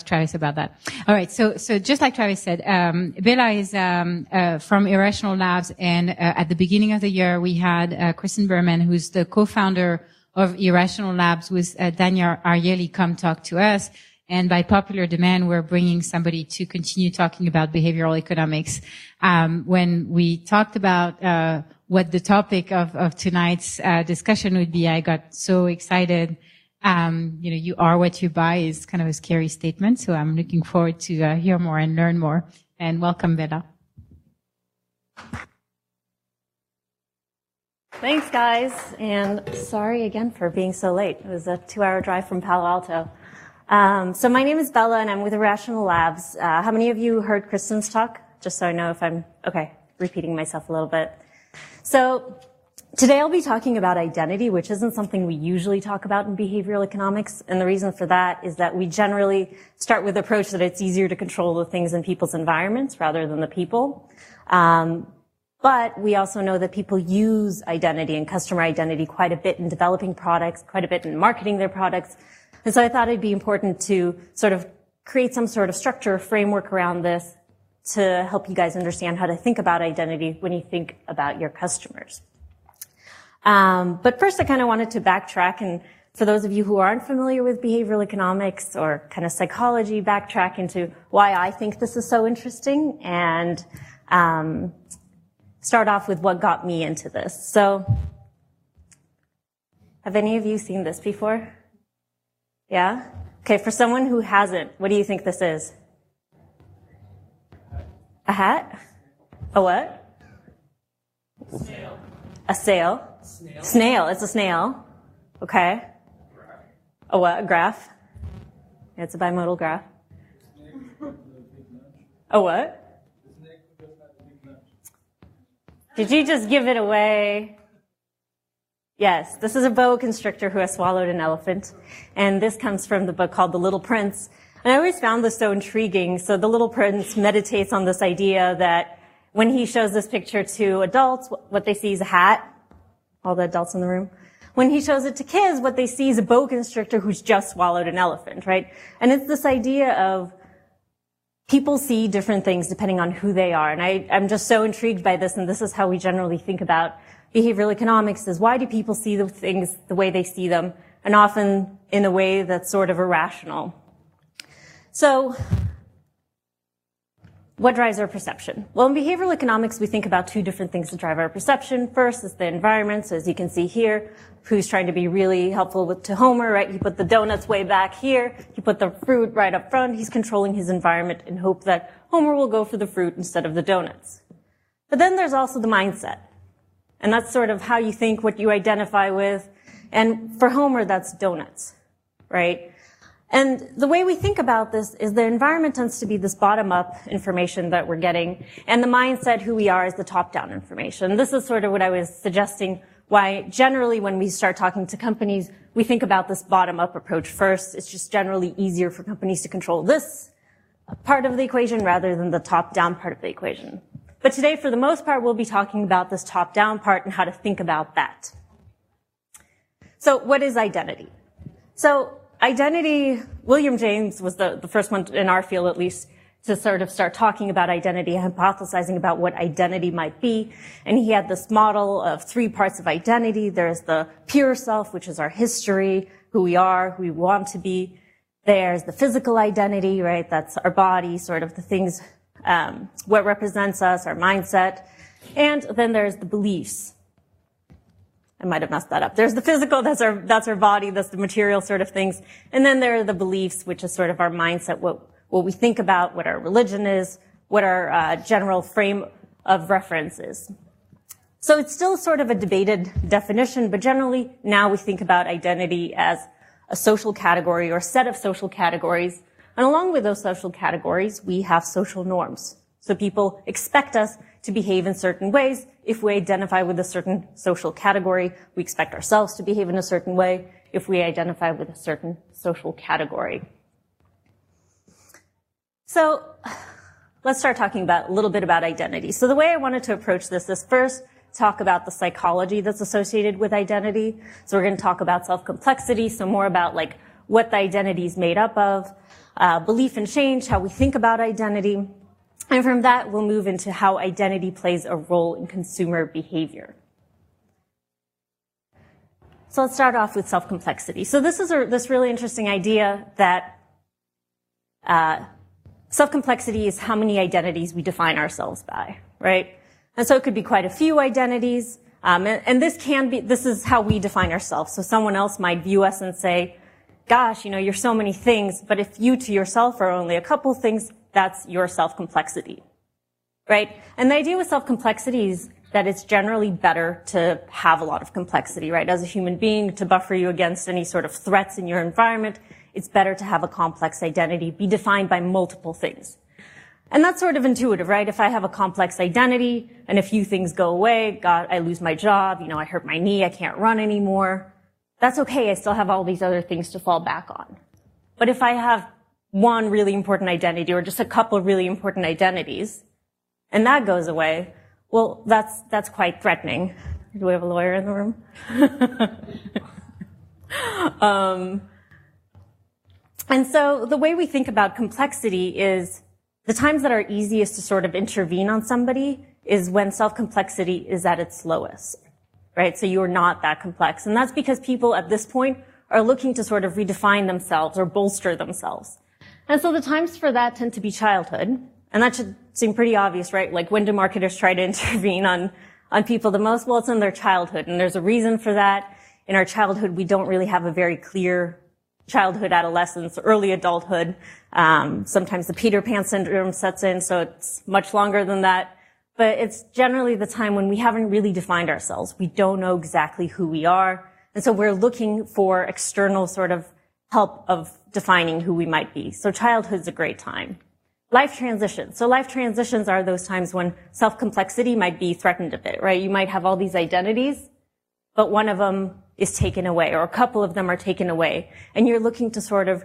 Travis about that. All right. So just like Travis said, Bella is, from Irrational Labs. And, at the beginning of the year, we had, Kristen Berman, who's the co-founder of Irrational Labs, with, Daniel Ariely, come talk to us. And by popular demand, we're bringing somebody to continue talking about behavioral economics. When we talked about, what the topic of tonight's, discussion would be, I got so excited. You are what you buy is kind of a scary statement. So I'm looking forward to, hear more and learn more. And welcome, Bella. Thanks, guys. And sorry again for being so late. It was a 2-hour drive from Palo Alto. So my name is Bella, and I'm with Irrational Labs. How many of you heard Kristen's talk? Just so I know if I'm, repeating myself a little bit. So today I'll be talking about identity, which isn't something we usually talk about in behavioral economics. And the reason for that is that we generally start with the approach that it's easier to control the things in people's environments rather than the people. But we also know that people use identity and customer identity quite a bit in developing products, quite a bit in marketing their products. And so I thought it'd be important to sort of create some sort of structure or framework around this to help you guys understand how to think about identity when you think about your customers. But first I kind of wanted to backtrack, and for those of you who aren't familiar with behavioral economics or kind of psychology, backtrack into why I think this is so interesting, and start off with what got me into this. So, have any of you seen this before? Yeah? Okay, for someone who hasn't, what do you think this is? A hat? A what? A sail. A sail? Snail. Snail, it's a snail. Okay. Graph. A what? A graph? Yeah, it's a bimodal graph. A what? Did you just give it away? Yes, this is a boa constrictor who has swallowed an elephant. And this comes from the book called The Little Prince. And I always found this so intriguing. So The Little Prince meditates on this idea that when he shows this picture to adults, what they see is a hat. All the adults in the room. When he shows it to kids, what they see is a boa constrictor who's just swallowed an elephant, right? And it's this idea of people see different things depending on who they are. And I'm just so intrigued by this, and this is how we generally think about behavioral economics, is why do people see the things the way they see them, and often in a way that's sort of irrational. So, what drives our perception? Well, in behavioral economics, we think about two different things that drive our perception. First is the environment. So as you can see here, who's trying to be really helpful to Homer, right? He put the donuts way back here. He put the fruit right up front. He's controlling his environment in hope that Homer will go for the fruit instead of the donuts. But then there's also the mindset. And that's sort of how you think, what you identify with. And for Homer, that's donuts, right? And the way we think about this is the environment tends to be this bottom-up information that we're getting, and the mindset, who we are, is the top-down information. This is sort of what I was suggesting, why generally when we start talking to companies, we think about this bottom-up approach first. It's just generally easier for companies to control this part of the equation rather than the top-down part of the equation. But today, for the most part, we'll be talking about this top-down part and how to think about that. So what is identity? So identity, William James was the first one in our field, at least, to sort of start talking about identity, hypothesizing about what identity might be. And he had this model of 3 parts of identity. There's the pure self, which is our history, who we are, who we want to be. There's the physical identity, right? That's our body, sort of the things, what represents us, our mindset. And then there's the beliefs. I might have messed that up. There's the physical, that's our body, that's the material sort of things. And then there are the beliefs, which is sort of our mindset, what we think about, what our religion is, what our general frame of reference is. So it's still sort of a debated definition, but generally now we think about identity as a social category or set of social categories. And along with those social categories, we have social norms. So people expect us to behave in certain ways. If we identify with a certain social category, we expect ourselves to behave in a certain way if we identify with a certain social category. So let's start talking a little bit about identity. So the way I wanted to approach this is first talk about the psychology that's associated with identity. So we're going to talk about self-complexity, so more about like what the identity is made up of, belief in change, how we think about identity. And from that, we'll move into how identity plays a role in consumer behavior. So let's start off with self-complexity. So this is this really interesting idea that self-complexity is how many identities we define ourselves by, right? And so it could be quite a few identities. And this is how we define ourselves. So someone else might view us and say, gosh, you're so many things, but if you to yourself are only a couple things, that's your self-complexity, right? And the idea with self-complexity is that it's generally better to have a lot of complexity, right? As a human being, to buffer you against any sort of threats in your environment, it's better to have a complex identity, be defined by multiple things. And that's sort of intuitive, right? If I have a complex identity and a few things go away, God, I lose my job, I hurt my knee, I can't run anymore, that's okay. I still have all these other things to fall back on. But if I have one really important identity or just a couple of really important identities and that goes away, well, that's quite threatening. Do we have a lawyer in the room? And so the way we think about complexity is the times that are easiest to sort of intervene on somebody is when self-complexity is at its lowest, right? So you're not that complex. And that's because people at this point are looking to sort of redefine themselves or bolster themselves. And so the times for that tend to be childhood. And that should seem pretty obvious, right? Like, when do marketers try to intervene on people the most? Well, it's in their childhood. And there's a reason for that. In our childhood, we don't really have a very clear childhood, adolescence, early adulthood. Sometimes the Peter Pan syndrome sets in, so it's much longer than that. But it's generally the time when we haven't really defined ourselves. We don't know exactly who we are. And so we're looking for external sort of help of defining who we might be. So childhood's a great time. Life transitions. So life transitions are those times when self-complexity might be threatened a bit, right? You might have all these identities, but one of them is taken away, or a couple of them are taken away. And you're looking to sort of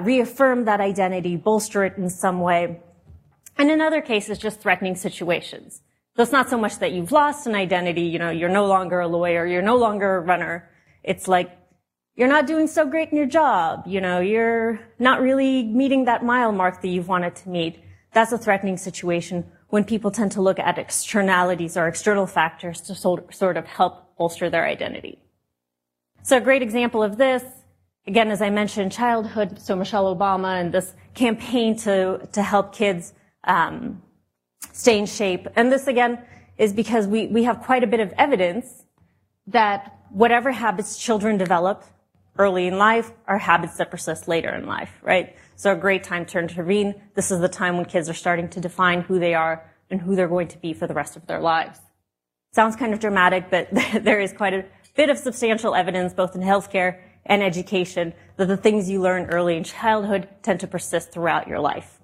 reaffirm that identity, bolster it in some way. And in other cases, just threatening situations. So it's not so much that you've lost an identity, you're no longer a lawyer, you're no longer a runner. It's like, you're not doing so great in your job, you're not really meeting that mile mark that you've wanted to meet. That's a threatening situation when people tend to look at externalities or external factors to sort of help bolster their identity. So a great example of this, again, as I mentioned, childhood, so Michelle Obama and this campaign to help kids stay in shape. And this, again, is because we have quite a bit of evidence that whatever habits children develop early in life are habits that persist later in life, right? So a great time to intervene. This is the time when kids are starting to define who they are and who they're going to be for the rest of their lives. Sounds kind of dramatic, but there is quite a bit of substantial evidence, both in healthcare and education, that the things you learn early in childhood tend to persist throughout your life.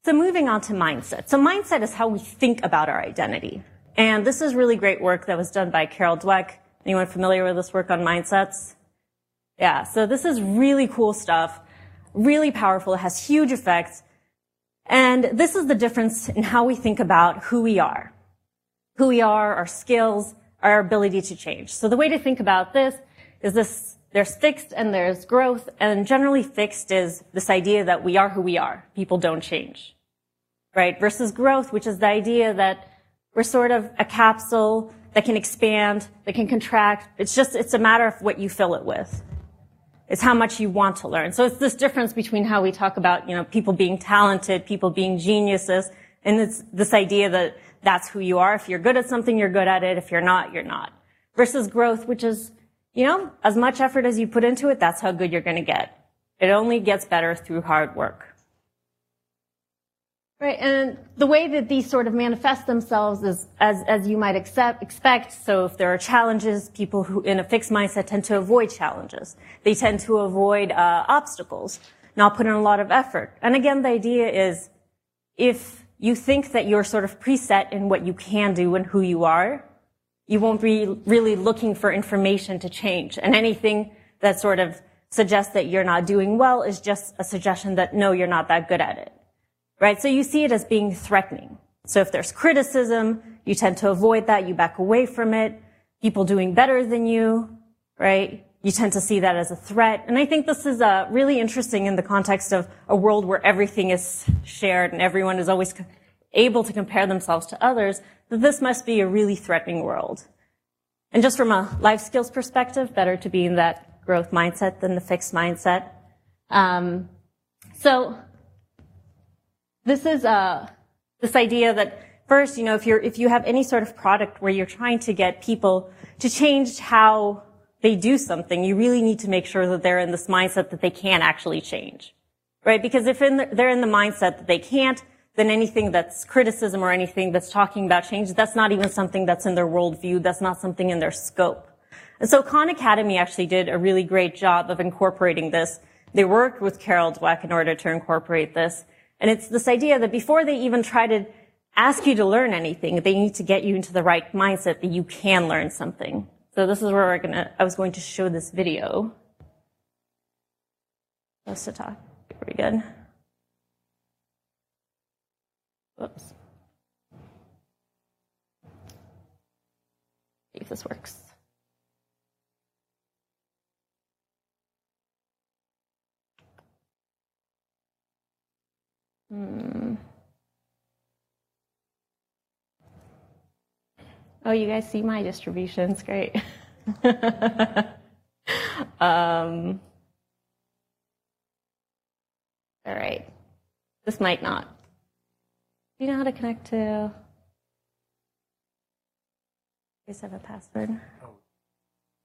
So moving on to mindset. So mindset is how we think about our identity. And this is really great work that was done by Carol Dweck. Anyone familiar with this work on mindsets? Yeah, so this is really cool stuff, really powerful. It has huge effects. And this is the difference in how we think about who we are. Who we are, our skills, our ability to change. So the way to think about this is there's fixed and there's growth. And generally fixed is this idea that we are who we are. People don't change, right? Versus growth, which is the idea that we're sort of a capsule that can expand, that can contract. It's a matter of what you fill it with. It's how much you want to learn. So it's this difference between how we talk about, people being talented, people being geniuses, and it's this idea that that's who you are. If you're good at something, you're good at it. If you're not, you're not. Versus growth, which is, as much effort as you put into it, that's how good you're going to get. It only gets better through hard work. Right, and the way that these sort of manifest themselves is as you might expect. So if there are challenges, people who in a fixed mindset tend to avoid challenges. They tend to avoid obstacles, not put in a lot of effort. And again, the idea is if you think that you're sort of preset in what you can do and who you are, you won't be really looking for information to change. And anything that sort of suggests that you're not doing well is just a suggestion that, no, you're not that good at it. Right? So you see it as being threatening. So if there's criticism, you tend to avoid that. You back away from it. People doing better than you, right? you tend to see that as a threat. And I think this is really interesting in the context of a world where everything is shared and everyone is always able to compare themselves to others, that this must be a really threatening world. And just from a life skills perspective, better to be in that growth mindset than the fixed mindset. So this is this idea that first, if you have any sort of product where you're trying to get people to change how they do something, you really need to make sure that they're in this mindset that they can actually change, right? Because if they're in the mindset that they can't, then anything that's criticism or anything that's talking about change, that's not even something that's in their worldview. That's not something in their scope. And so Khan Academy actually did a really great job of incorporating this. They worked with Carol Dweck in order to incorporate this. And it's this idea that before they even try to ask you to learn anything, they need to get you into the right mindset that you can learn something. So this is where I was going to show this video. Close to talk. Very good. Whoops. See if this works. Oh, you guys see my distributions? Great. All right. This might not. Do you know how to connect to? You guys have a password? Oh,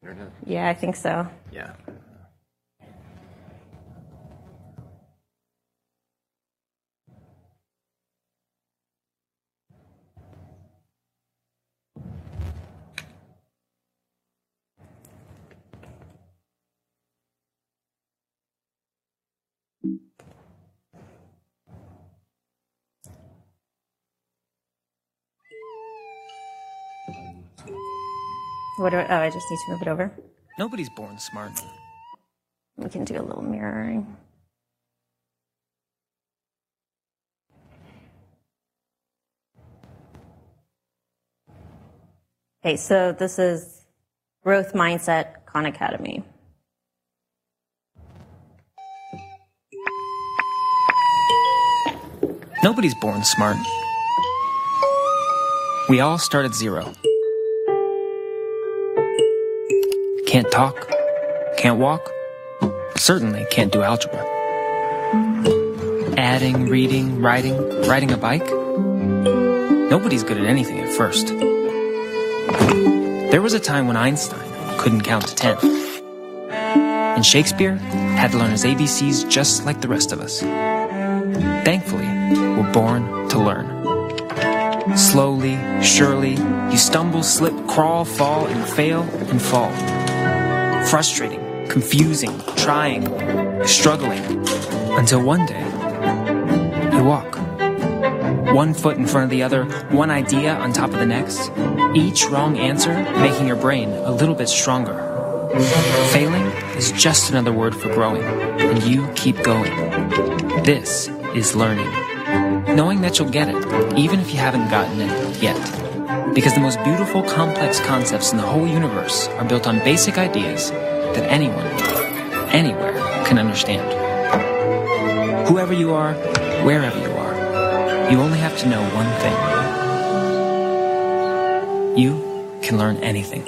internet? Yeah, I think so. Yeah. I just need to move it over. Nobody's born smart. We can do a little mirroring. Okay, so this is Growth Mindset, Khan Academy. Nobody's born smart. We all start at zero. Can't talk, can't walk, certainly can't do algebra. Adding, reading, riding a bike. Nobody's good at anything at first. There was a time when Einstein couldn't count to 10. And Shakespeare had to learn his ABCs just like the rest of us. Thankfully, we're born to learn. Slowly, surely, you stumble, slip, crawl, fall, and fail, and fall. Frustrating, confusing, trying, struggling, until one day, you walk. One foot in front of the other, one idea on top of the next, each wrong answer making your brain a little bit stronger. Failing is just another word for growing, and you keep going. This is learning. Knowing that you'll get it, even if you haven't gotten it yet. Because the most beautiful, complex concepts in the whole universe are built on basic ideas that anyone, anywhere, can understand. Whoever you are, wherever you are, you only have to know one thing. You can learn anything.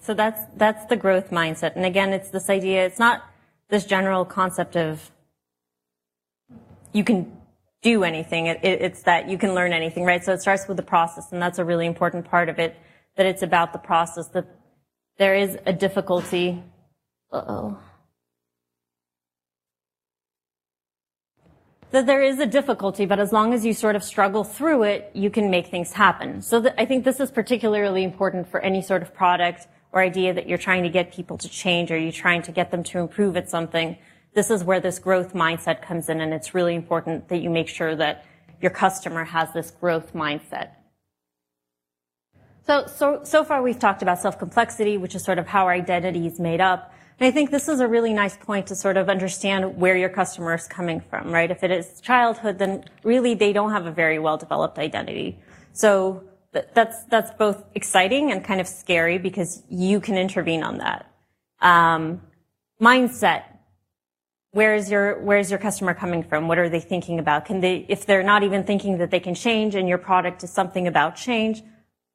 So that's the growth mindset. And again, it's this idea, it's not this general concept of you can do anything. It's that you can learn anything, right? So it starts with the process, and that's a really important part of it, that it's about the process, that there is a difficulty. That there is a difficulty, but as long as you sort of struggle through it, you can make things happen. So I think this is particularly important for any sort of product or idea that you're trying to get people to change, or you're trying to get them to improve at something. This is where this growth mindset comes in, and it's really important that you make sure that your customer has this growth mindset. So far we've talked about self-complexity, which is sort of how our identity is made up. And I think this is a really nice point to sort of understand where your customer is coming from, right? If it is childhood, then really they don't have a very well-developed identity. So that's both exciting and kind of scary because you can intervene on that. Mindset. Where's your customer coming from? What are they thinking about? If they're not even thinking that they can change and your product is something about change,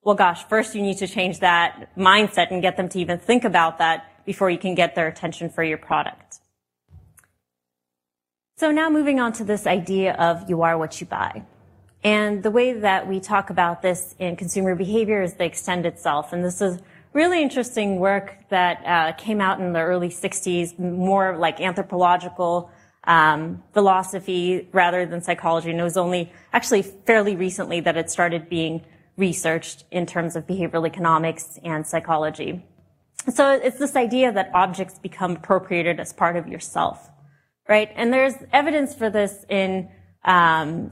well, gosh, first you need to change that mindset and get them to even think about that before you can get their attention for your product. So now moving on to this idea of you are what you buy. And the way that we talk about this in consumer behavior is the extended self. And this is really interesting work that came out in the early 60s, more like anthropological philosophy rather than psychology. And it was only actually fairly recently that it started being researched in terms of behavioral economics and psychology. So it's this idea that objects become appropriated as part of yourself, right? And there's evidence for this in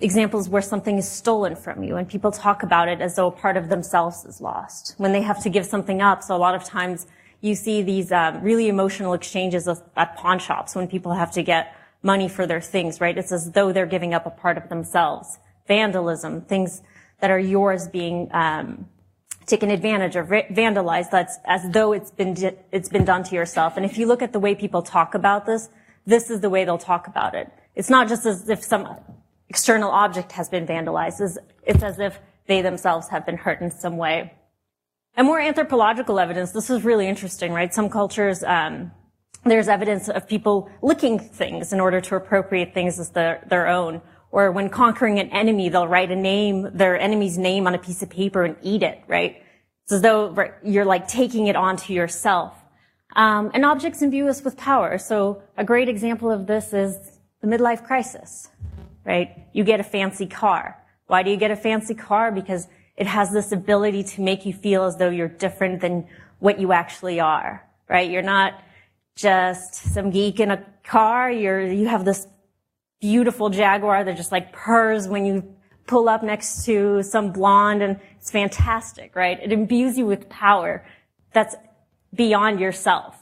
examples where something is stolen from you, and people talk about it as though a part of themselves is lost when they have to give something up. So a lot of times you see these really emotional exchanges at pawn shops when people have to get money for their things, right? It's as though they're giving up a part of themselves. Vandalism, things that are yours being taken advantage of, vandalized. That's as though it's been done to yourself. And if you look at the way people talk about this, this is the way they'll talk about it. It's not just as if some external object has been vandalized. It's as if they themselves have been hurt in some way. And more anthropological evidence, this is really interesting, right? Some cultures, there's evidence of people licking things in order to appropriate things as their own. Or when conquering an enemy, they'll write their enemy's name on a piece of paper and eat it, right? It's as though you're like taking it onto yourself. And objects imbue us with power. So a great example of this is the midlife crisis, right? You get a fancy car. Why do you get a fancy car? Because it has this ability to make you feel as though you're different than what you actually are, right? You're not just some geek in a car. You have this beautiful Jaguar that just like purrs when you pull up next to some blonde, and it's fantastic, right? It imbues you with power that's beyond yourself.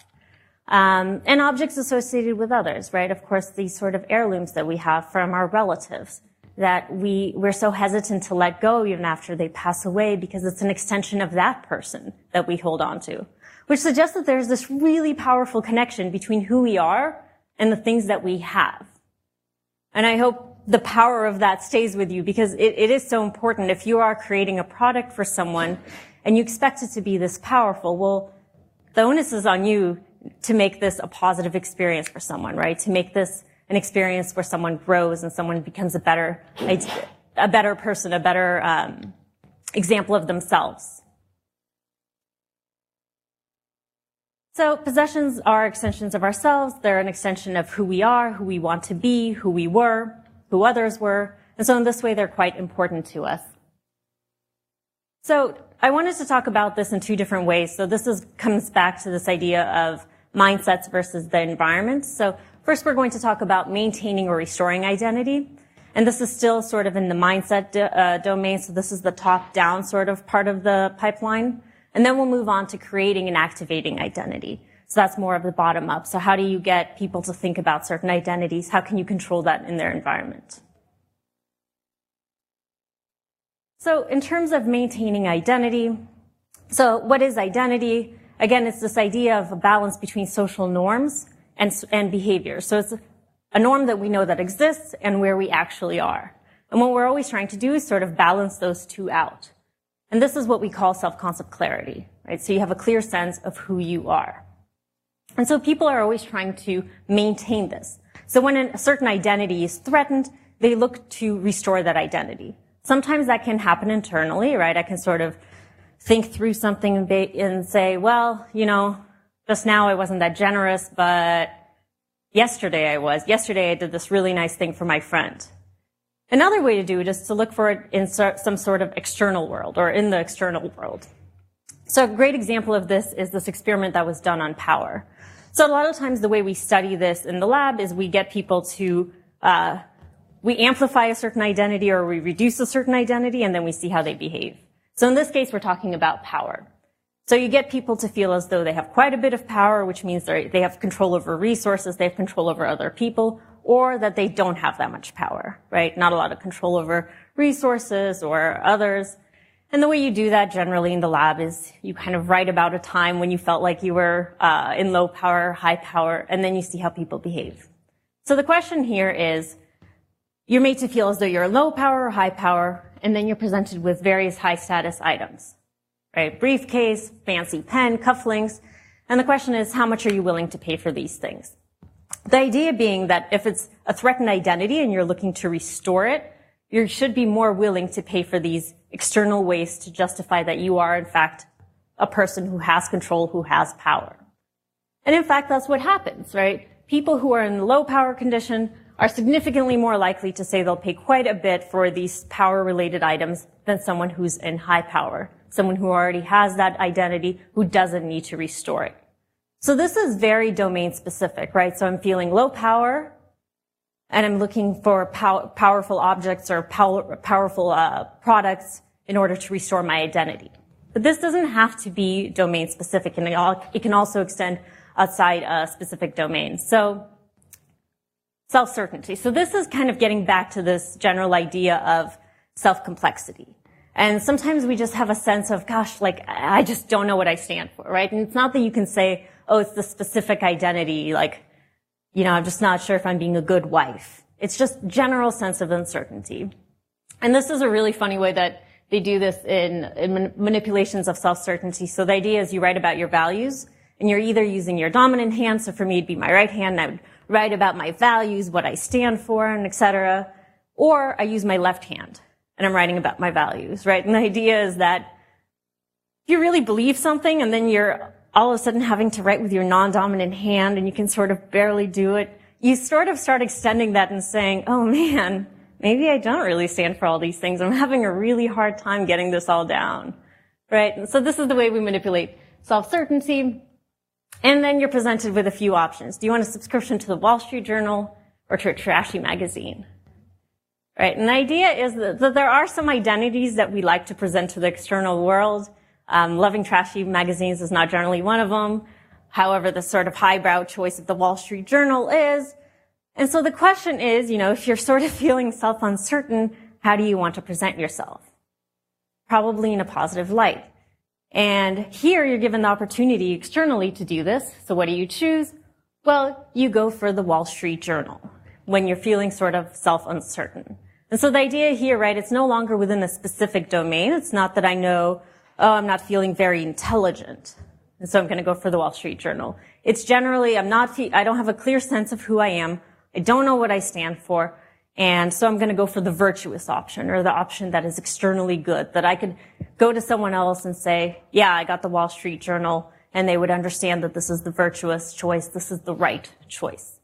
And objects associated with others, right? Of course, these sort of heirlooms that we have from our relatives that we're so hesitant to let go even after they pass away because it's an extension of that person that we hold on to, which suggests that there's this really powerful connection between who we are and the things that we have. And I hope the power of that stays with you because it is so important. If you are creating a product for someone and you expect it to be this powerful, well, the onus is on you to make this a positive experience for someone, right? To make this an experience where someone grows and someone becomes a better person, a better example of themselves. So possessions are extensions of ourselves. They're an extension of who we are, who we want to be, who we were, who others were. And so in this way, they're quite important to us. So I wanted to talk about this in two different ways. So this comes back to this idea of mindsets versus the environment. So first, we're going to talk about maintaining or restoring identity. And this is still sort of in the mindset domain. So this is the top-down sort of part of the pipeline. And then we'll move on to creating and activating identity. So that's more of the bottom-up. So how do you get people to think about certain identities? How can you control that in their environment? So in terms of maintaining identity, so what is identity? Again, it's this idea of a balance between social norms and behavior. So it's a norm that we know that exists and where we actually are. And what we're always trying to do is sort of balance those two out. And this is what we call self-concept clarity, right? So you have a clear sense of who you are. And so people are always trying to maintain this. So when a certain identity is threatened, they look to restore that identity. Sometimes that can happen internally, right? I can sort of think through something and say, well, just now I wasn't that generous, but yesterday I was. Yesterday I did this really nice thing for my friend. Another way to do it is to look for it in some sort of external world or in the external world. So a great example of this is this experiment that was done on power. So a lot of times the way we study this in the lab is we get people to, we amplify a certain identity or we reduce a certain identity and then we see how they behave. So in this case, we're talking about power. So you get people to feel as though they have quite a bit of power, which means they have control over resources, they have control over other people, or that they don't have that much power, right? Not a lot of control over resources or others. And the way you do that generally in the lab is you kind of write about a time when you felt like you were in low power, high power, and then you see how people behave. So the question here is, you're made to feel as though you're low power or high power, and then you're presented with various high status items, right? Briefcase, fancy pen, cufflinks. And the question is, how much are you willing to pay for these things? The idea being that if it's a threatened identity and you're looking to restore it, you should be more willing to pay for these external ways to justify that you are, in fact, a person who has control, who has power. And in fact, that's what happens, right? People who are in the low power condition are significantly more likely to say they'll pay quite a bit for these power-related items than someone who's in high power, someone who already has that identity, who doesn't need to restore it. So this is very domain-specific, right? So I'm feeling low power, and I'm looking for powerful objects or powerful products in order to restore my identity. But this doesn't have to be domain-specific, and it can also extend outside a specific domain. So self-certainty. So this is kind of getting back to this general idea of self-complexity. And sometimes we just have a sense of, gosh, like, I just don't know what I stand for, right? And it's not that you can say, oh, it's the specific identity, like, you know, I'm just not sure if I'm being a good wife. It's just general sense of uncertainty. And this is a really funny way that they do this in manipulations of self-certainty. So the idea is you write about your values, and you're either using your dominant hand, so for me it'd be my right hand, and I would write about my values, what I stand for, and etc. Or I use my left hand, and I'm writing about my values, right? And the idea is that if you really believe something, and then you're all of a sudden having to write with your non-dominant hand, and you can sort of barely do it, you sort of start extending that and saying, oh man, maybe I don't really stand for all these things. I'm having a really hard time getting this all down, right? And so this is the way we manipulate self-certainty. And then you're presented with a few options. Do you want a subscription to the Wall Street Journal or to a trashy magazine? Right? And the idea is that there are some identities that we like to present to the external world. Loving trashy magazines is not generally one of them. However, the sort of highbrow choice of the Wall Street Journal is. And so the question is, you know, if you're sort of feeling self-uncertain, how do you want to present yourself? Probably in a positive light. And here you're given the opportunity externally to do this. So what do you choose? Well, you go for the Wall Street Journal when you're feeling sort of self-uncertain. And so the idea here, right, it's no longer within a specific domain. It's not that I know, oh, I'm not feeling very intelligent, and so I'm going to go for the Wall Street Journal. It's generally, I don't have a clear sense of who I am. I don't know what I stand for. And so I'm going to go for the virtuous option, or the option that is externally good, that I could go to someone else and say, yeah, I got the Wall Street Journal, and they would understand that this is the virtuous choice, this is the right choice.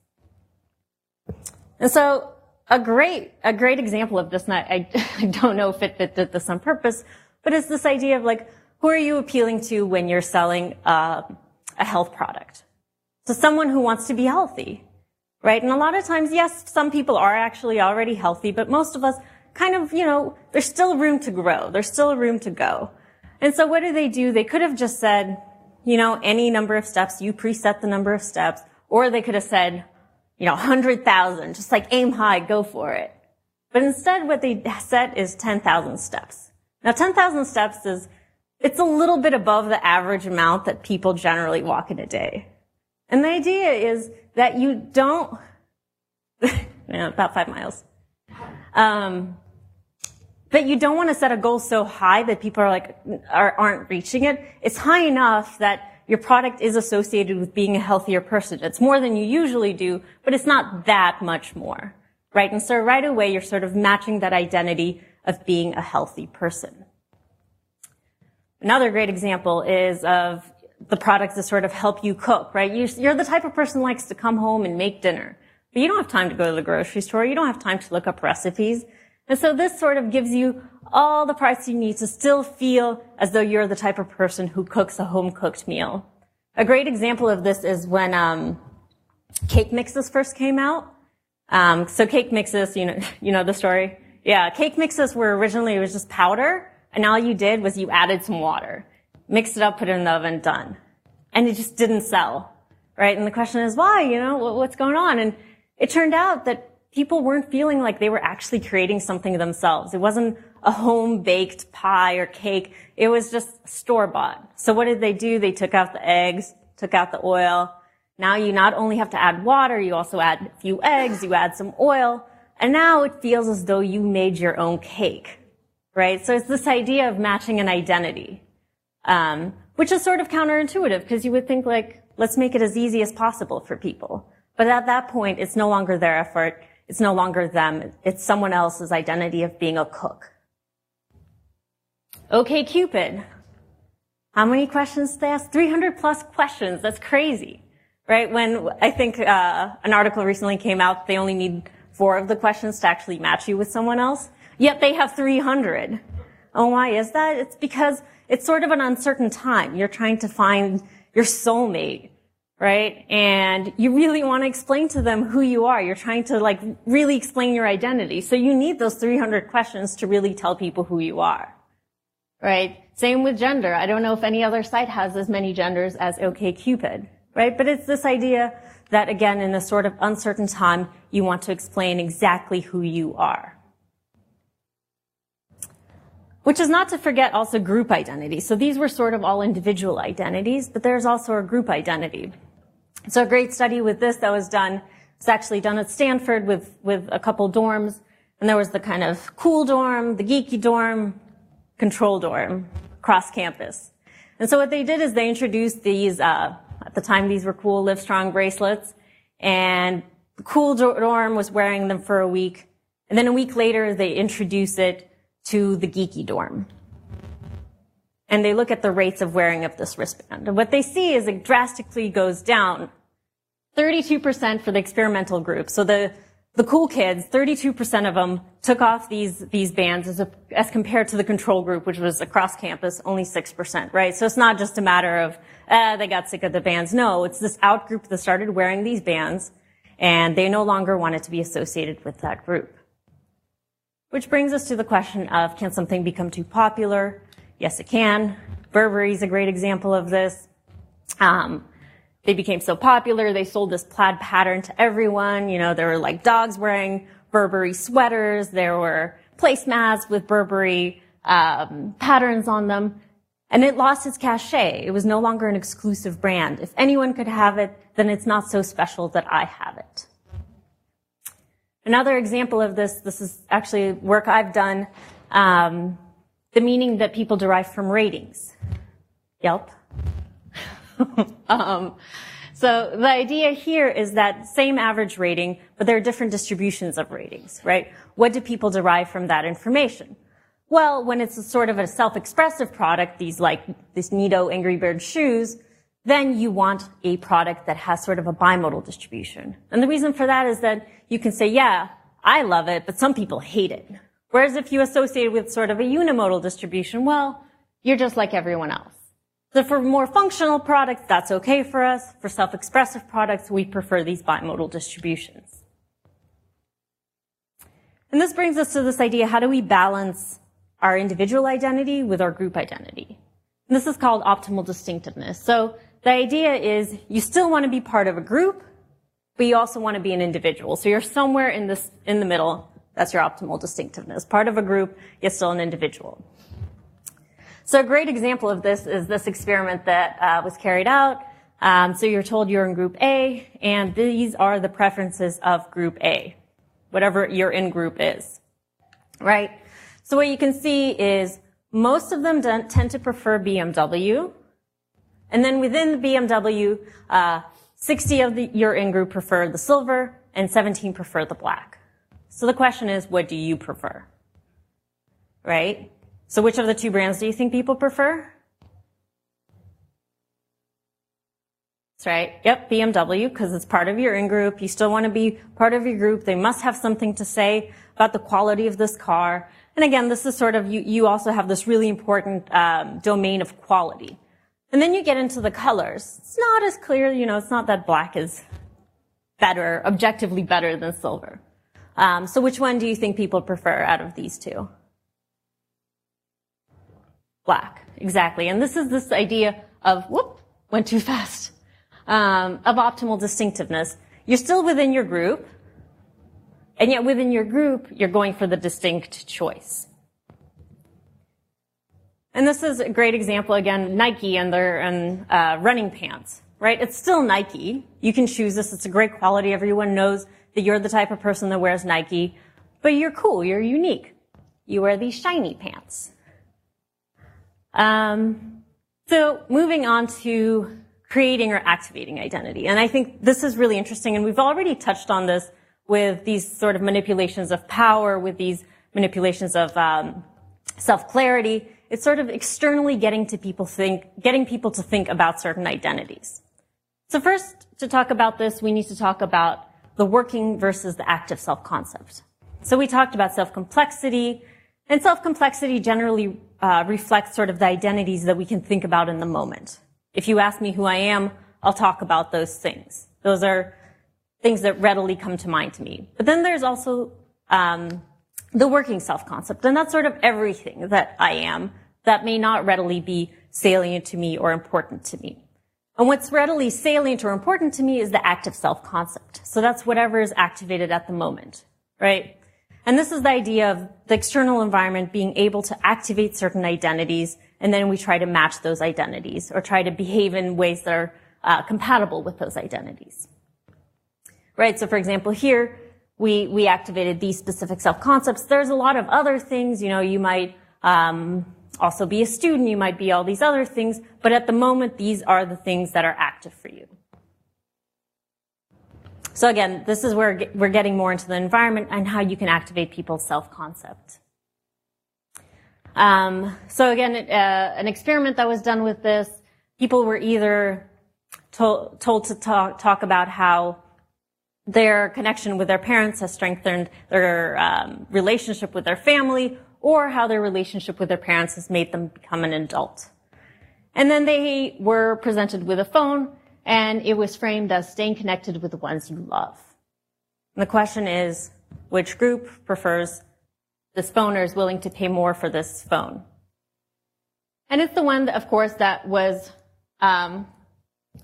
And so a great example of this, and I don't know if it did this on purpose, but it's this idea of like, who are you appealing to when you're selling a health product? So someone who wants to be healthy. Right? And a lot of times, yes, some people are actually already healthy, but most of us kind of, you know, there's still room to grow. There's still room to go. And so what do? They could have just said, you know, any number of steps, you preset the number of steps, or they could have said, you know, 100,000, just like aim high, go for it. But instead what they set is 10,000 steps. Now 10,000 steps it's a little bit above the average amount that people generally walk in a day. And the idea is that you don't, about 5 miles. But you don't want to set a goal so high that people aren't reaching it. It's high enough that your product is associated with being a healthier person. It's more than you usually do, but it's not that much more, right? And so right away, you're sort of matching that identity of being a healthy person. Another great example is of the products that sort of help you cook, right? You're the type of person who likes to come home and make dinner, but you don't have time to go to the grocery store. You don't have time to look up recipes. And so this sort of gives you all the parts you need to still feel as though you're the type of person who cooks a home-cooked meal. A great example of this is when cake mixes first came out. So cake mixes, you know the story? Yeah, cake mixes were originally, it was just powder, and all you did was you added some water. Mixed it up, put it in the oven, done. And it just didn't sell, right? And the question is why, you know, what's going on? And it turned out that people weren't feeling like they were actually creating something themselves. It wasn't a home-baked pie or cake. It was just store-bought. So what did they do? They took out the eggs, took out the oil. Now you not only have to add water, you also add a few eggs, you add some oil, and now it feels as though you made your own cake, right? So it's this idea of matching an identity, which is sort of counterintuitive because you would think like, let's make it as easy as possible for people. But at that point, it's no longer their effort. It's no longer them. It's someone else's identity of being a cook. Okay, Cupid. How many questions did they ask? 300 plus questions. That's crazy, right? When I think an article recently came out, they only need 4 of the questions to actually match you with someone else. Yet they have 300. Oh, why is that? It's because it's sort of an uncertain time. You're trying to find your soulmate, right? And you really want to explain to them who you are. You're trying to like really explain your identity. So you need those 300 questions to really tell people who you are, right? Same with gender. I don't know if any other site has as many genders as OkCupid, right? But it's this idea that, again, in a sort of uncertain time, you want to explain exactly who you are. Which is not to forget also group identity. So these were sort of all individual identities, but there's also a group identity. So a great study with this that was done, it's actually done at Stanford with a couple dorms, and there was the kind of cool dorm, the geeky dorm, control dorm, cross campus. And so what they did is they introduced these, at the time these were cool Livestrong bracelets, and the cool dorm was wearing them for a week, and then a week later they introduced it to the geeky dorm. And they look at the rates of wearing of this wristband. And what they see is it drastically goes down. 32% for the experimental group. So the cool kids, 32% of them took off these bands as compared to the control group, which was across campus, only 6%, right? So it's not just a matter of, they got sick of the bands. No, it's this out group that started wearing these bands, and they no longer wanted to be associated with that group. Which brings us to the question of, can something become too popular? Yes, it can. Burberry is a great example of this. They became so popular, they sold this plaid pattern to everyone. You know, there were like dogs wearing Burberry sweaters. There were placemats with Burberry patterns on them. And it lost its cachet. It was no longer an exclusive brand. If anyone could have it, then it's not so special that I have it. Another example of this is actually work I've done, the meaning that people derive from ratings. Yelp. So the idea here is that same average rating, but there are different distributions of ratings, right? What do people derive from that information? Well, when it's a sort of a self-expressive product, these Neato Angry Bird shoes, then you want a product that has sort of a bimodal distribution. And the reason for that is that you can say, yeah, I love it, but some people hate it. Whereas if you associate it with sort of a unimodal distribution, well, you're just like everyone else. So for more functional products, that's okay for us. For self-expressive products, we prefer these bimodal distributions. And this brings us to this idea, how do we balance our individual identity with our group identity? And this is called optimal distinctiveness. So the idea is you still want to be part of a group, but you also want to be an individual. So you're somewhere in the middle. That's your optimal distinctiveness. Part of a group, yet still an individual. So a great example of this is this experiment that was carried out. So you're told you're in group A, and these are the preferences of group A, whatever your in-group is, right? So what you can see is most of them tend to prefer BMW. And then within the BMW, 60 of your in-group prefer the silver, and 17 prefer the black. So the question is, what do you prefer? Right? So which of the 2 brands do you think people prefer? That's right. Yep, BMW, because it's part of your in-group. You still want to be part of your group. They must have something to say about the quality of this car. And again, this is sort of, you also have this really important domain of quality. And then you get into the colors. It's not as clear, it's not that black is better, objectively better than silver. So which one do you think people prefer out of these 2? Black, exactly. And this is this idea of, went too fast, of optimal distinctiveness. You're still within your group, and yet within your group, you're going for the distinct choice. And this is a great example, again, Nike and their running pants, right? It's still Nike. You can choose this. It's a great quality. Everyone knows that you're the type of person that wears Nike, but you're cool. You're unique. You wear these shiny pants. So moving on to creating or activating identity. And I think this is really interesting. And we've already touched on this with these sort of manipulations of power, with these manipulations of self-clarity. It's sort of externally getting people to think about certain identities. So first, to talk about this, we need to talk about the working versus the active self-concept. So we talked about self-complexity, and self-complexity generally reflects sort of the identities that we can think about in the moment. If you ask me who I am, I'll talk about those things. Those are things that readily come to mind to me. But then there's also the working self-concept, and that's sort of everything that I am that may not readily be salient to me or important to me. And what's readily salient or important to me is the active self-concept. So that's whatever is activated at the moment, right? And this is the idea of the external environment being able to activate certain identities, and then we try to match those identities or try to behave in ways that are compatible with those identities. Right? So for example, here, we activated these specific self-concepts. There's a lot of other things, you might also be a student, you might be all these other things, but at the moment, these are the things that are active for you. So again, this is where we're getting more into the environment and how you can activate people's self-concept. So again, an experiment that was done with this, people were either told to talk about how their connection with their parents has strengthened their relationship with their family, or how their relationship with their parents has made them become an adult. And then they were presented with a phone, and it was framed as staying connected with the ones you love. And the question is, which group prefers this phone or is willing to pay more for this phone? And it's the one, of course, that was,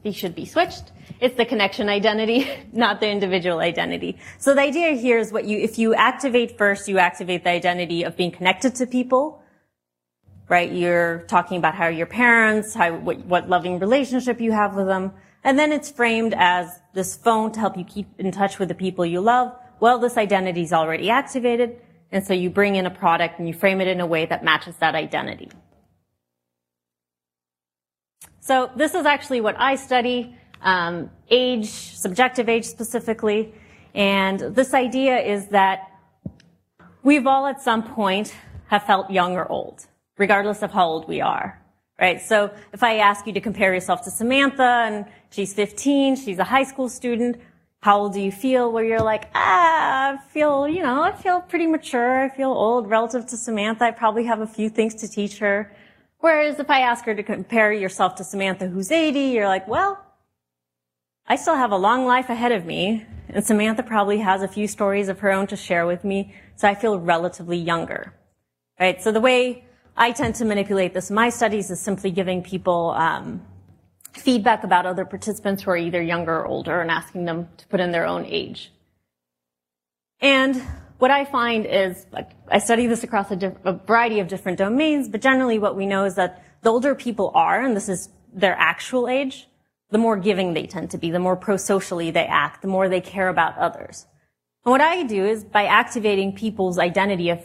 these should be switched. It's the connection identity, not the individual identity. So the idea here is if you activate first, you activate the identity of being connected to people, right? You're talking about how your parents, what loving relationship you have with them. And then it's framed as this phone to help you keep in touch with the people you love. Well, this identity is already activated. And so you bring in a product and you frame it in a way that matches that identity. So this is actually what I study, age, subjective age specifically. And this idea is that we've all at some point have felt young or old, regardless of how old we are, right? So if I ask you to compare yourself to Samantha and she's 15, she's a high school student, how old do you feel? Where you're like, I feel pretty mature. I feel old relative to Samantha. I probably have a few things to teach her. Whereas if I ask her to compare yourself to Samantha who's 80, you're like, well, I still have a long life ahead of me, and Samantha probably has a few stories of her own to share with me, so I feel relatively younger, right? So the way I tend to manipulate this in my studies is simply giving people feedback about other participants who are either younger or older and asking them to put in their own age. And what I find is, I study this across a variety of different domains, but generally what we know is that the older people are, and this is their actual age, the more giving they tend to be, the more pro-socially they act, the more they care about others. And what I do is, by activating people's identity of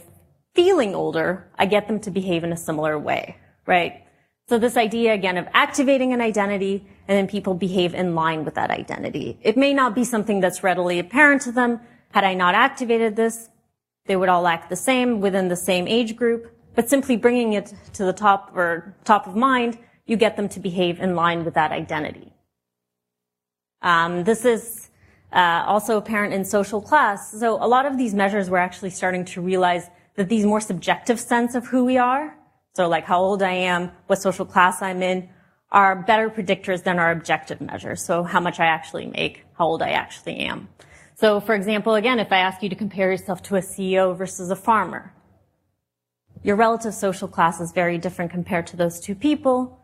feeling older, I get them to behave in a similar way, right? So this idea, again, of activating an identity, and then people behave in line with that identity. It may not be something that's readily apparent to them. Had I not activated this, they would all act the same within the same age group, but simply bringing it to the top of mind, you get them to behave in line with that identity. This is also apparent in social class. So a lot of these measures we're actually starting to realize that these more subjective sense of who we are, so like how old I am, what social class I'm in, are better predictors than our objective measures. So how much I actually make, how old I actually am. So for example, again, if I ask you to compare yourself to a CEO versus a farmer, your relative social class is very different compared to those two people.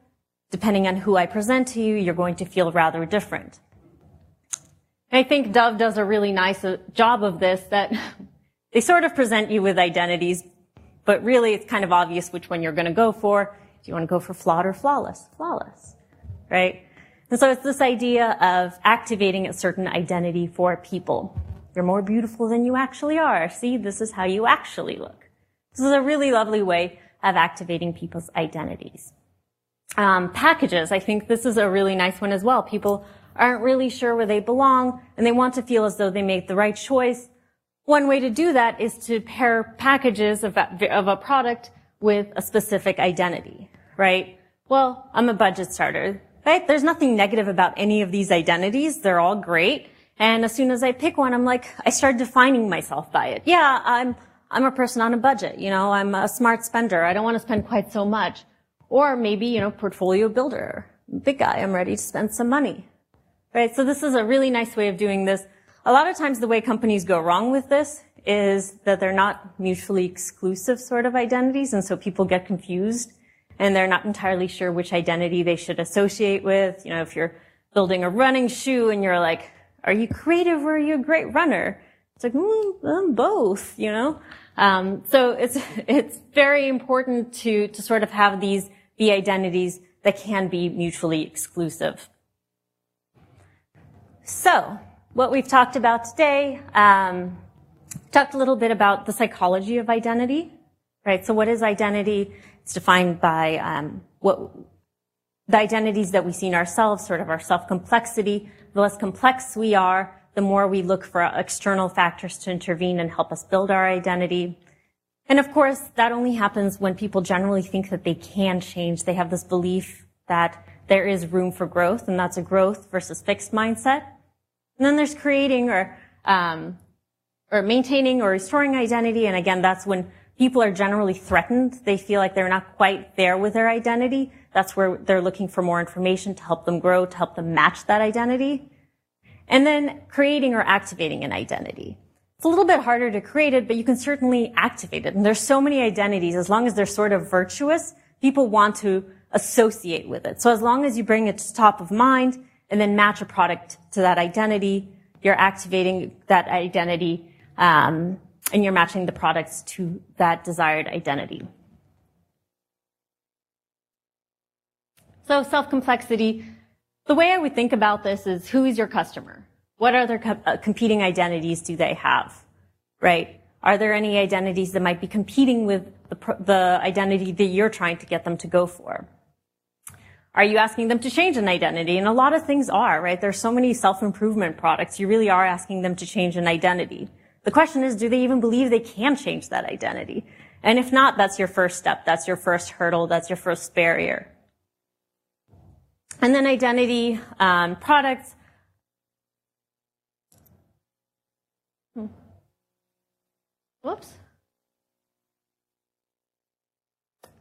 Depending on who I present to you, you're going to feel rather different. I think Dove does a really nice job of this, that they sort of present you with identities, but really it's kind of obvious which one you're going to go for. Do you want to go for flawed or flawless? Flawless, right? And so it's this idea of activating a certain identity for people. You're more beautiful than you actually are. See, this is how you actually look. This is a really lovely way of activating people's identities. Packages, I think this is a really nice one as well. People aren't really sure where they belong, and they want to feel as though they made the right choice. One way to do that is to pair packages of a product with a specific identity, right? Well, I'm a budget starter, right? There's nothing negative about any of these identities. They're all great. And as soon as I pick one, I start defining myself by it. Yeah, I'm a person on a budget. You know, I'm a smart spender. I don't want to spend quite so much. Or maybe, you know, portfolio builder. Big guy, I'm ready to spend some money. Right? So this is a really nice way of doing this. A lot of times the way companies go wrong with this is that they're not mutually exclusive sort of identities, and so people get confused and they're not entirely sure which identity they should associate with. You know, if you're building a running shoe and you're like, are you creative or are you a great runner? It's like, I'm both, you know? So it's very important to sort of have these be identities that can be mutually exclusive. So, what we've talked about today, talked a little bit about the psychology of identity, right? So what is identity? It's defined by the identities that we see in ourselves, sort of our self-complexity. The less complex we are, the more we look for external factors to intervene and help us build our identity. And of course, that only happens when people generally think that they can change. They have this belief that there is room for growth, and that's a growth versus fixed mindset. And then there's creating or maintaining or restoring identity. And again, that's when people are generally threatened. They feel like they're not quite there with their identity. That's where they're looking for more information to help them grow, to help them match that identity. And then creating or activating an identity. It's a little bit harder to create it, but you can certainly activate it. And there's so many identities, as long as they're sort of virtuous, people want to associate with it. So as long as you bring it to top of mind and then match a product to that identity, you're activating that identity, and you're matching the products to that desired identity. So self-complexity, the way I would think about this is, who is your customer? What other competing identities do they have, right? Are there any identities that might be competing with the identity that you're trying to get them to go for? Are you asking them to change an identity? And a lot of things are, right? There's so many self-improvement products. You really are asking them to change an identity. The question is, do they even believe they can change that identity? And if not, that's your first step. That's your first hurdle. That's your first barrier. And then identity, products. Whoops.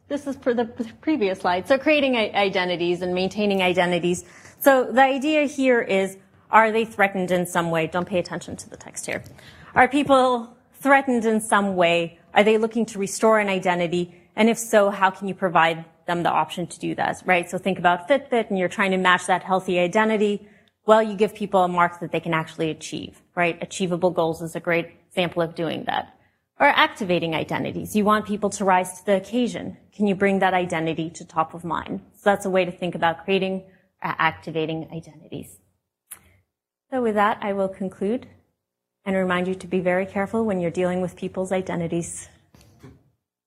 This is for the previous slide. So creating identities and maintaining identities. So the idea here is, are they threatened in some way? Don't pay attention to the text here. Are people threatened in some way? Are they looking to restore an identity? And if so, how can you provide them the option to do that, right? So think about Fitbit and you're trying to match that healthy identity. Well, you give people a mark that they can actually achieve, right? Achievable goals is a great example of doing that. Or activating identities. You want people to rise to the occasion. Can you bring that identity to top of mind? So that's a way to think about creating or activating identities. So with that, I will conclude and remind you to be very careful when you're dealing with people's identities.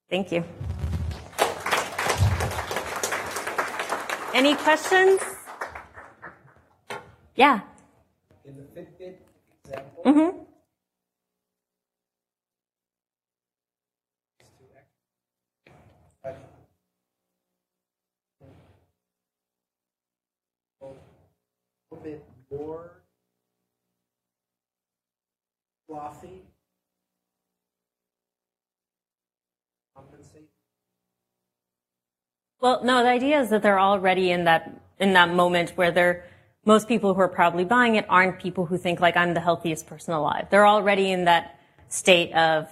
Thank you. Any questions? Yeah. In the Fitbit example, Mm-hmm. a little bit more frothy, compensate. Well, no, the idea is that they're already in that moment where most people who are probably buying it aren't people who think like, I'm the healthiest person alive. They're already in that state of,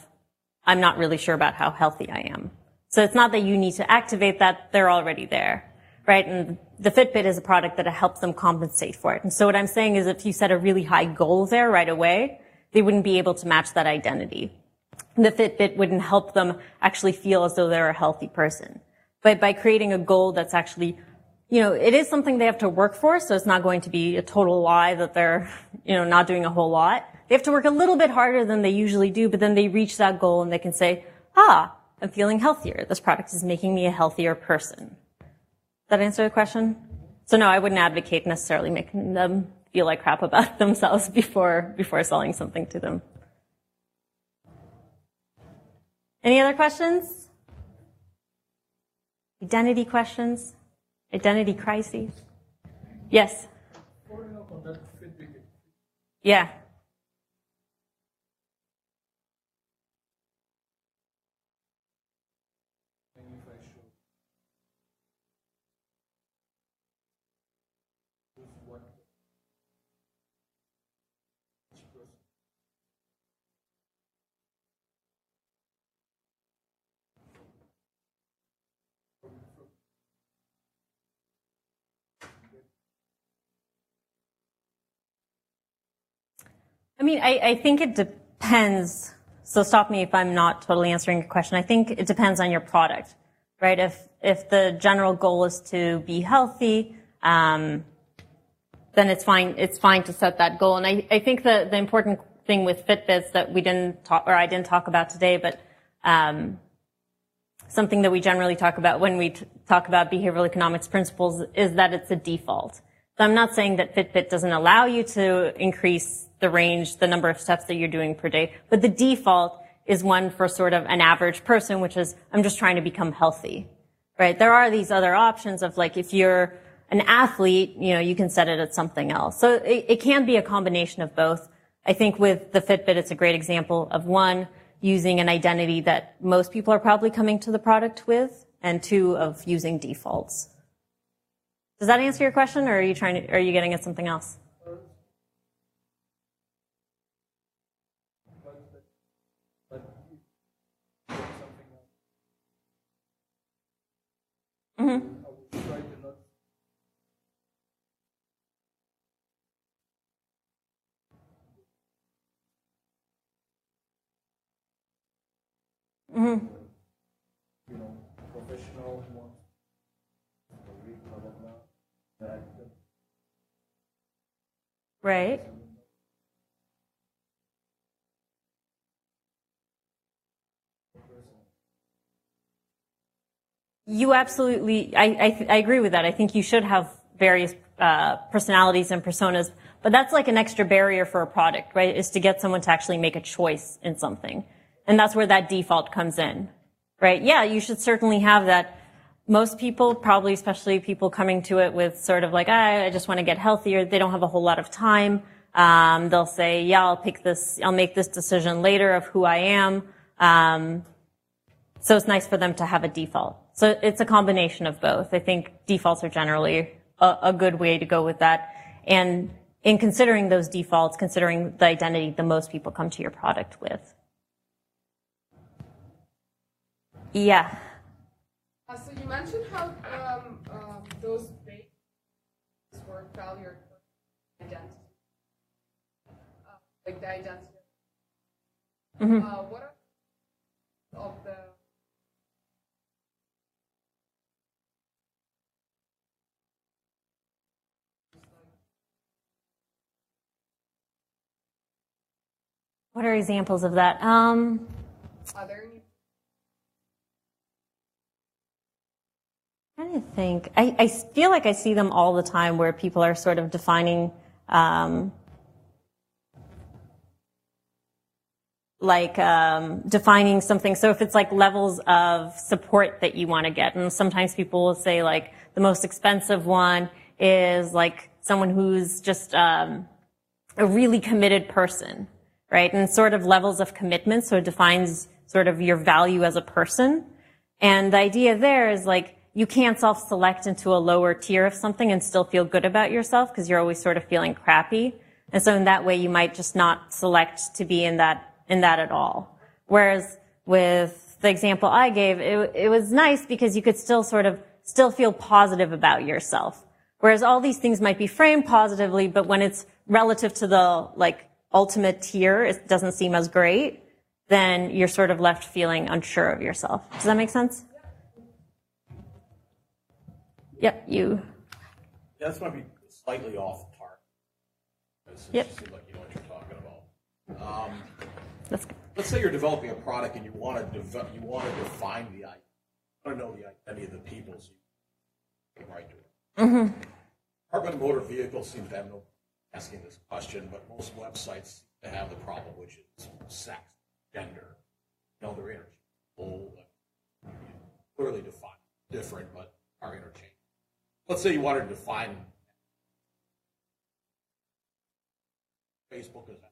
I'm not really sure about how healthy I am. So it's not that you need to activate that, they're already there, right? And the Fitbit is a product that helps them compensate for it. And so what I'm saying is, if you set a really high goal there right away, they wouldn't be able to match that identity. The Fitbit wouldn't help them actually feel as though they're a healthy person. But by creating a goal that's actually, it is something they have to work for, so it's not going to be a total lie that they're, not doing a whole lot. They have to work a little bit harder than they usually do, but then they reach that goal and they can say, I'm feeling healthier. This product is making me a healthier person. Does that answer the question? So no, I wouldn't advocate necessarily making them feel like crap about themselves before selling something to them. Any other questions? Identity questions? Identity crises? Yes? Yeah. I mean, I think it depends. So stop me if I'm not totally answering your question. I think it depends on your product, right? If the general goal is to be healthy, then it's fine. It's fine to set that goal. And I think the important thing with Fitbits that I didn't talk about today, but something that we generally talk about when we talk about behavioral economics principles is that it's a default. So I'm not saying that Fitbit doesn't allow you to increase the range, the number of steps that you're doing per day, but the default is one for sort of an average person, which is, I'm just trying to become healthy, right? There are these other options of like, if you're an athlete, you can set it at something else. So it can be a combination of both. I think with the Fitbit, it's a great example of one, using an identity that most people are probably coming to the product with, and two, of using defaults. Does that answer your question, or are you getting at something else? Mm-hmm. Mm-hmm. Professional one, blah, blah, blah. Right. You absolutely, I agree with that. I think you should have various personalities and personas, but that's like an extra barrier for a product, right? Is to get someone to actually make a choice in something. And that's where that default comes in, right? Yeah, you should certainly have that. Most people, probably especially people coming to it with sort of like, I just want to get healthier. They don't have a whole lot of time. They'll say, yeah, I'll make this decision later of who I am. So it's nice for them to have a default. So it's a combination of both. I think defaults are generally a good way to go with that. And in considering those defaults, considering the identity that most people come to your product with. Yeah. So you mentioned how those basics were failure identity, like the identity. Mm-hmm. What are of the What are examples of that? are there any? I'm trying to think. I feel like I see them all the time where people are sort of defining, defining something. So if it's like levels of support that you want to get, and sometimes people will say like the most expensive one is like someone who's just a really committed person, right? And sort of levels of commitment, so it defines sort of your value as a person. And the idea there is like, you can't self-select into a lower tier of something and still feel good about yourself because you're always sort of feeling crappy. And so in that way, you might just not select to be in that at all. Whereas with the example I gave, it was nice because you could still feel positive about yourself. Whereas all these things might be framed positively, but when it's relative to the like ultimate tier, it doesn't seem as great, then you're sort of left feeling unsure of yourself. Does that make sense? Yep, you. Yeah, this might be slightly off the target. Since Yep. you seem like you know what you're talking about. That's good. Let's say you're developing a product and you want to define the identity. You want to know the identity of the people, so you can write to it. Mm-hmm. Department of Motor Vehicles seems to have no asking this question, but most websites seem to have the problem, which is sex, gender. You know, they're interchangeable, clearly defined, different, but are interchangeable. Let's say you wanted to define Facebook as that.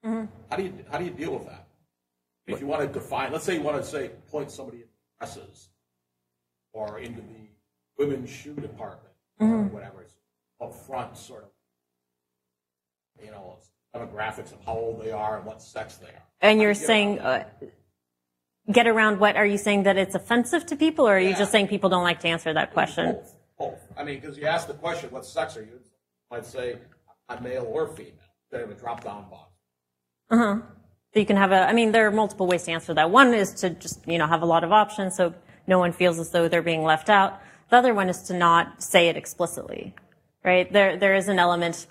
Mm-hmm. How do you deal with that? If you want to define, let's say you want to point somebody in dresses or into the women's shoe department or whatever, it's up front, sort of, you know, demographics of how old they are and what sex they are. And you're saying, get around what? Are you saying that it's offensive to people, or are you just saying people don't like to answer that question? Both. I mean, because you ask the question, what sex are you? You might say, I'm male or female. They have a drop-down box. Uh-huh. So you can have there are multiple ways to answer that. One is to just, have a lot of options so no one feels as though they're being left out. The other one is to not say it explicitly, right? There is an element,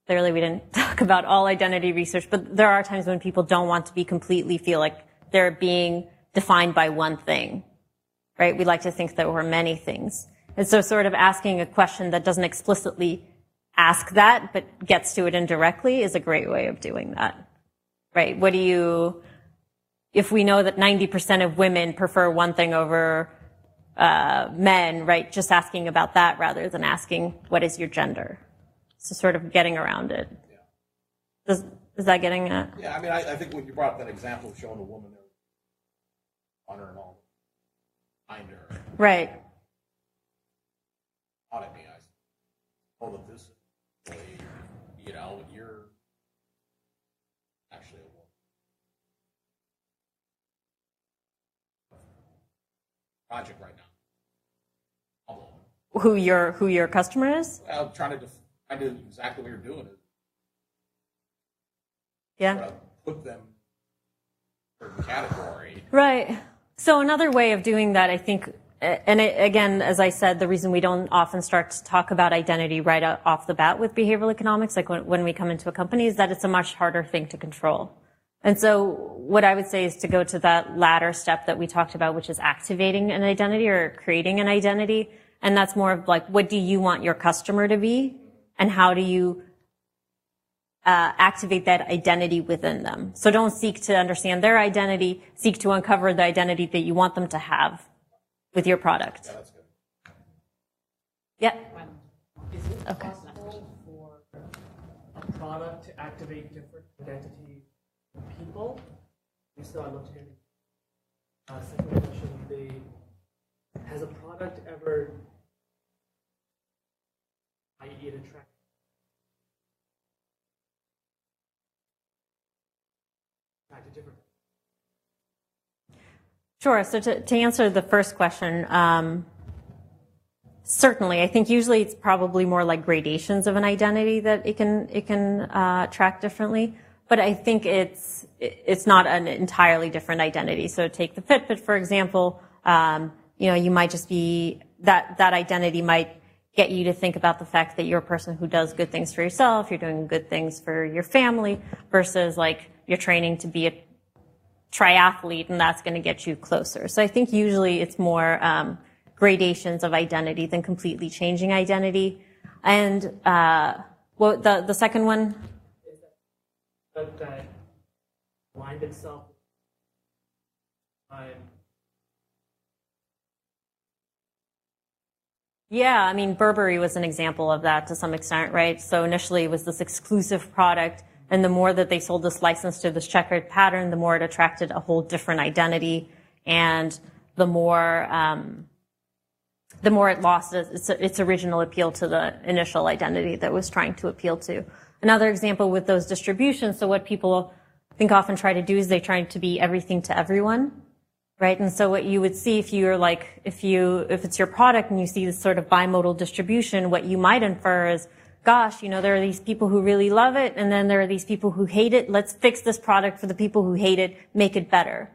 clearly we didn't talk about all identity research, but there are times when people don't want to be completely feel like they're being defined by one thing, right? We like to think that we're many things. And so sort of asking a question that doesn't explicitly ask that, but gets to it indirectly is a great way of doing that. Right? If we know that 90% of women prefer one thing over men, right? Just asking about that rather than asking, what is your gender? So sort of getting around it. Yeah. Is that getting at? Yeah, I think when you brought up that example of showing a woman there, honor and all, behind her. Right. Out at me, I said, that this is, you're actually a woman. Project right now. Who your customer is? Well, trying to define exactly what you're doing. Yeah. Put them in a category. Right. So another way of doing that, I think, again, as I said, the reason we don't often start to talk about identity right off the bat with behavioral economics, like when we come into a company, is that it's a much harder thing to control. And so what I would say is to go to that latter step that we talked about, which is activating an identity or creating an identity. And that's more of like, what do you want your customer to be? And how do you activate that identity within them? So don't seek to understand their identity, seek to uncover the identity that you want them to have with your product. Yeah, that's good. Yeah. Is it possible for a product to activate different identity people? So I'd love to hear the second question. Has a product ever, i.e. it attract a different? Sure. So to answer the first question, certainly, I think usually it's probably more like gradations of an identity that it can track differently. But I think it's not an entirely different identity. So take the Fitbit, for example. You might just be that identity might get you to think about the fact that you're a person who does good things for yourself, you're doing good things for your family, versus like you're training to be a triathlete, and that's going to get you closer. So I think usually it's more gradations of identity than completely changing identity. And the second one? That aligned itself. Yeah, Burberry was an example of that to some extent, right? So initially it was this exclusive product, and the more that they sold this license to this checkered pattern, the more it attracted a whole different identity, and the more it lost its original appeal to the initial identity that it was trying to appeal to. Another example with those distributions, so what people I think often try to do is they try to be everything to everyone, right? And so what you would see if it's your product and you see this sort of bimodal distribution, what you might infer is, gosh, there are these people who really love it, and then there are these people who hate it. Let's fix this product for the people who hate it, make it better,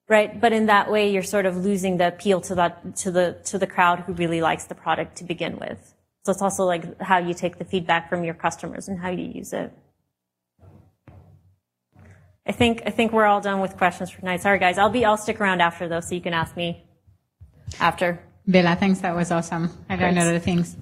right? But in that way, you're sort of losing the appeal to the crowd who really likes the product to begin with. So it's also like how you take the feedback from your customers and how you use it. I think we're all done with questions for tonight. Sorry, guys. I'll stick around after though, so you can ask me after. Bella, thanks. That was awesome. I learned Thanks. other things.